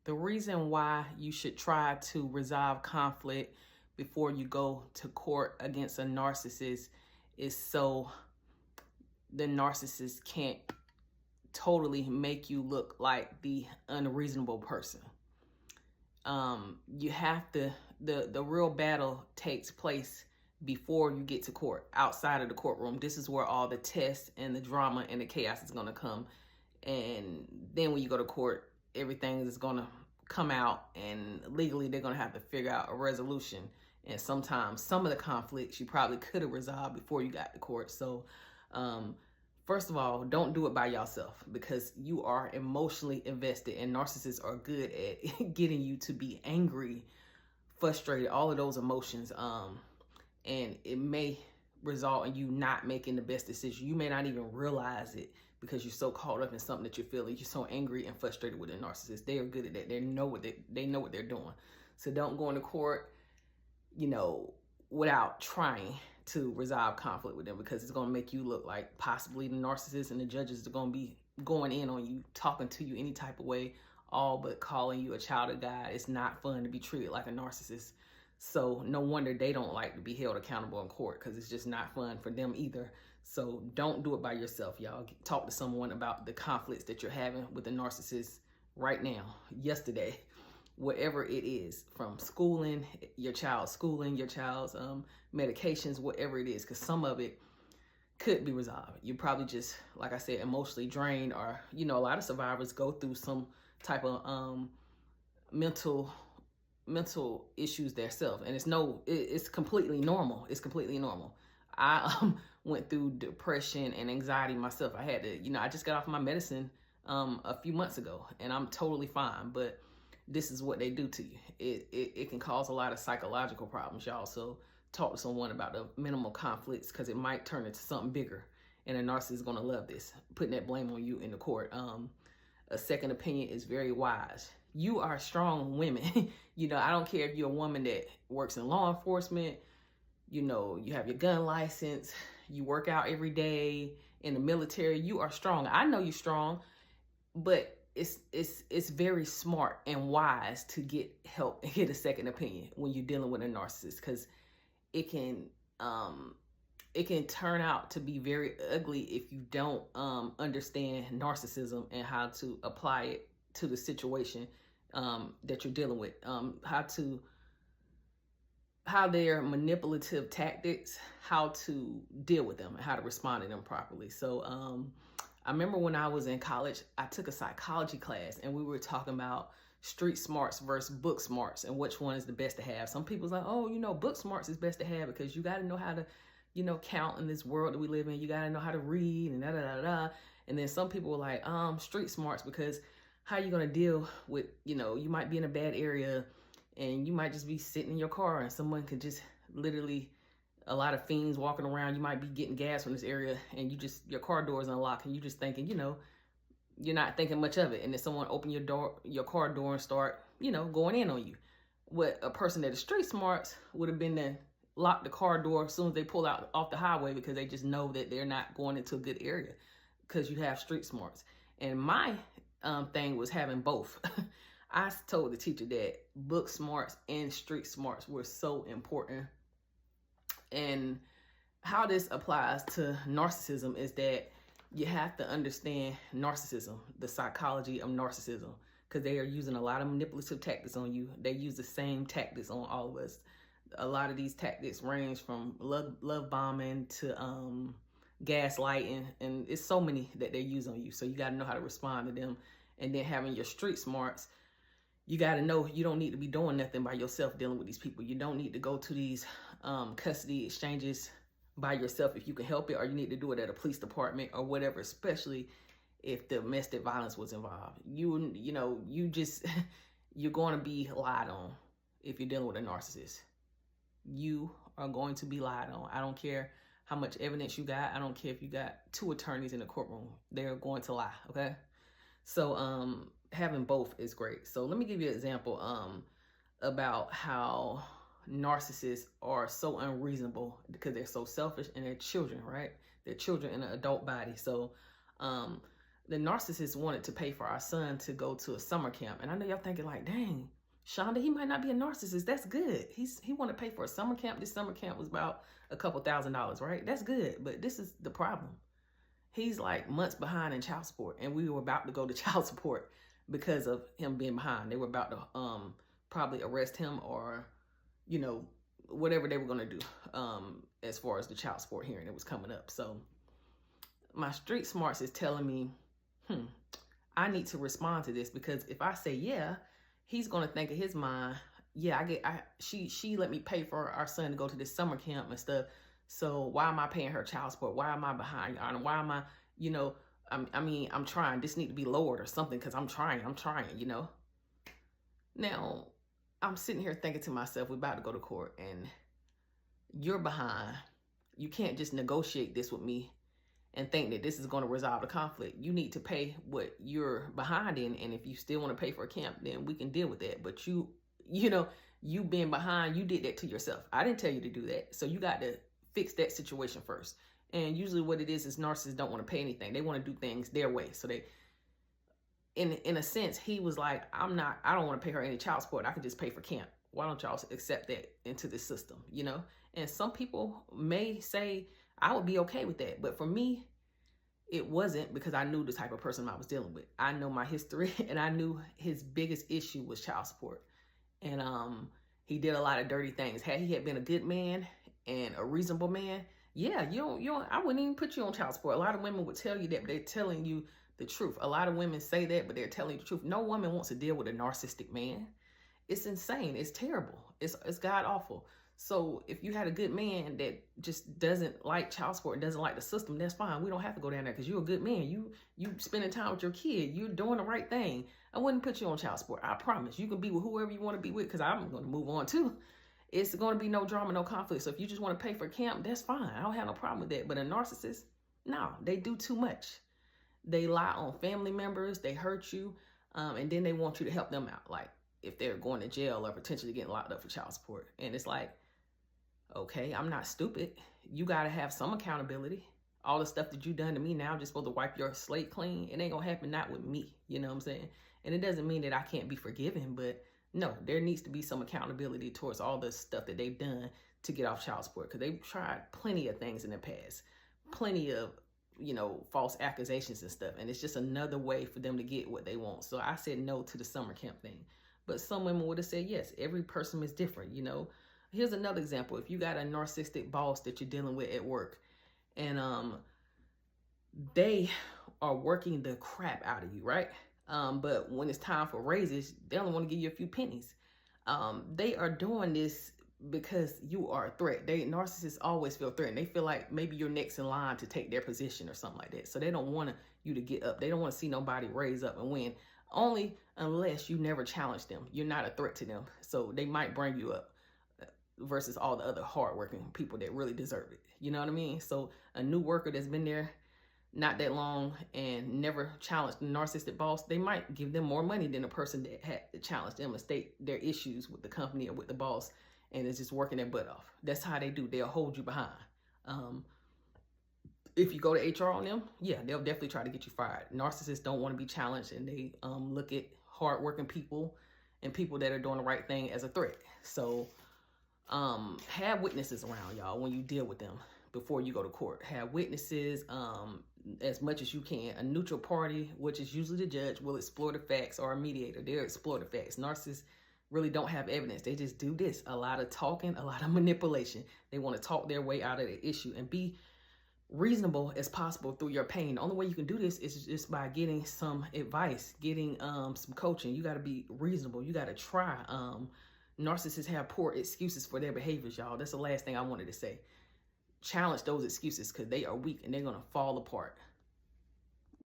The reason why you should try to resolve conflict before you go to court against a narcissist is so the narcissist can't totally make you look like the unreasonable person. You have to, the real battle takes place before you get to court, outside of the courtroom. This is where all the tests and the drama and the chaos is going to come. And then when you go to court, everything is going to come out, and legally they're going to have to figure out a resolution. And sometimes some of the conflicts you probably could have resolved before you got to court. So first of all, don't do it by yourself, because you are emotionally invested, and narcissists are good at getting you to be angry, frustrated, all of those emotions. And it may result in you not making the best decision. You may not even realize it because you're so caught up in something that you're feeling. You're so angry and frustrated with a narcissist. They are good at that. They know what they're doing. So don't go into court, without trying to resolve conflict with them, because it's going to make you look like possibly the narcissist, and the judges are going to be going in on you, talking to you any type of way, all but calling you a child of God. It's not fun to be treated like a narcissist. So no wonder they don't like to be held accountable in court, because it's just not fun for them either. So don't do it by yourself, y'all. Talk to someone about the conflicts that you're having with the narcissist right now, yesterday, whatever it is, from schooling, your child's medications, whatever it is, because some of it could be resolved. You're probably just, like I said, emotionally drained, or, a lot of survivors go through some type of mental issues themselves, and it's completely normal. It's completely normal. I went through depression and anxiety myself. I had to, I just got off my medicine a few months ago, and I'm totally fine. But this is what they do to you. It can cause a lot of psychological problems, y'all. So talk to someone about the minimal conflicts, because it might turn into something bigger, and a narcissist is going to love this, putting that blame on you in the court. A second opinion is very wise. You are strong women. I don't care if you're a woman that works in law enforcement, you have your gun license, you work out every day, in the military. You are strong. I know you're strong, but it's very smart and wise to get help and get a second opinion when you're dealing with a narcissist, because it can turn out to be very ugly if you don't understand narcissism and how to apply it to the situation that you're dealing with, how their manipulative tactics, how to deal with them, and how to respond to them properly. So I remember when I was in college, I took a psychology class, and we were talking about street smarts versus book smarts and which one is the best to have. Some people's like, oh, book smarts is best to have because you got to know how to, count in this world that we live in. You got to know how to read and da-da-da-da. And then some people were like, street smarts, because how you going to deal with, you might be in a bad area, and you might just be sitting in your car, and someone could just literally, a lot of fiends walking around. You might be getting gas from this area, and your car door is unlocked, and you just thinking, you're not thinking much of it. And then someone open your car door and start, going in on you. What a person that is street smarts would have been to lock the car door as soon as they pull out off the highway, because they just know that they're not going into a good area, because you have street smarts. And my thing was having both. I told the teacher that book smarts and street smarts were so important. And how this applies to narcissism is that you have to understand narcissism, the psychology of narcissism, because they are using a lot of manipulative tactics on you. They use the same tactics on all of us. A lot of these tactics range from love bombing to gaslighting, and it's so many that they use on you. So you got to know how to respond to them. And then having your street smarts, you got to know you don't need to be doing nothing by yourself dealing with these people. You don't need to go to these custody exchanges by yourself if you can help it, or you need to do it at a police department or whatever, especially if domestic violence was involved. You're going to be lied on if you're dealing with a narcissist. You are going to be lied on. I don't care how much evidence you got. I don't care if you got 2 attorneys in the courtroom. They're going to lie, okay? So having both is great. So let me give you an example about how narcissists are so unreasonable, because they're so selfish, and they're children, right? They're children in an adult body. So the narcissist wanted to pay for our son to go to a summer camp. And I know y'all thinking like, dang, Shonda, he might not be a narcissist. That's good. He wanted to pay for a summer camp. This summer camp was about a couple $1,000s, right? That's good. But this is the problem. He's like months behind in child support, and we were about to go to child support because of him being behind. They were about to probably arrest him or, you know, whatever they were going to do as far as the child support hearing that was coming up. So my street smarts is telling me, I need to respond to this, because if I say yeah, he's going to think in his mind, yeah, she let me pay for our son to go to this summer camp and stuff. So why am I paying her child support? Why am I behind? Why am I, you know, I'm trying. This need to be lowered or something, because I'm trying, you know. Now, I'm sitting here thinking to myself, we're about to go to court and you're behind. You can't just negotiate this with me and think that this is going to resolve the conflict. You need to pay what you're behind in, and if you still want to pay for a camp, then we can deal with that. But you know, you being behind, you did that to yourself. I didn't tell you to do that. So you got to fix that situation first. And usually what it is narcissists don't want to pay anything. They want to do things their way. So they, in a sense, he was like, I don't want to pay her any child support. I can just pay for camp. Why don't y'all accept that into the system, you know? And some people may say, I would be okay with that. But for me, it wasn't, because I knew the type of person I was dealing with. I know my history, and I knew his biggest issue was child support. And he did a lot of dirty things. Had he been a good man and a reasonable man, yeah, I wouldn't even put you on child support. A lot of women would tell you that, but they're telling you the truth. A lot of women say that, but they're telling you the truth. No woman wants to deal with a narcissistic man. It's insane. It's terrible. It's god awful. So if you had a good man that just doesn't like child support and doesn't like the system, that's fine. We don't have to go down there, because you're a good man. You spending time with your kid. You're doing the right thing. I wouldn't put you on child support. I promise. You can be with whoever you want to be with, because I'm going to move on too. It's going to be no drama, no conflict. So if you just want to pay for camp, that's fine. I don't have no problem with that. But a narcissist, no, they do too much. They lie on family members. They hurt you. And then they want you to help them out. Like if they're going to jail or potentially getting locked up for child support. And it's like, okay, I'm not stupid. You got to have some accountability. All the stuff that you done to me now, just supposed to wipe your slate clean. It ain't going to happen, not with me. You know what I'm saying? And it doesn't mean that I can't be forgiven, but no, there needs to be some accountability towards all the stuff that they've done to get off child support, because they've tried plenty of things in the past, plenty of, you know, false accusations and stuff. And it's just another way for them to get what they want. So I said no to the summer camp thing. But some women would have said yes. Every person is different, you know. Here's another example. If you got a narcissistic boss that you're dealing with at work, and they are working the crap out of you, right? But when it's time for raises, they only want to give you a few pennies. They are doing this because you are a threat. Narcissists always feel threatened. They feel like maybe you're next in line to take their position or something like that. So they don't want you to get up. They don't want to see nobody raise up and win, only unless you never challenge them. You're not a threat to them. So they might bring you up versus all the other hardworking people that really deserve it. You know what I mean? So a new worker that's been there not that long and never challenged the narcissistic boss, they might give them more money than a person that had challenged them and state their issues with the company or with the boss and is just working their butt off. That's how they do. They'll hold you behind. If you go to HR on them, yeah, they'll definitely try to get you fired. Narcissists don't want to be challenged, and they look at hardworking people and people that are doing the right thing as a threat. So have witnesses around, y'all, when you deal with them before you go to court. Have witnesses as much as you can. A neutral party, which is usually the judge, will explore the facts, or a mediator. They'll explore the facts. Narcissists really don't have evidence. They just do this. A lot of talking, a lot of manipulation. They want to talk their way out of the issue and be reasonable as possible through your pain. The only way you can do this is just by getting some advice, getting some coaching. You got to be reasonable. You got to try. Narcissists have poor excuses for their behaviors, y'all. That's the last thing I wanted to say. Challenge those excuses, because they are weak and they're going to fall apart.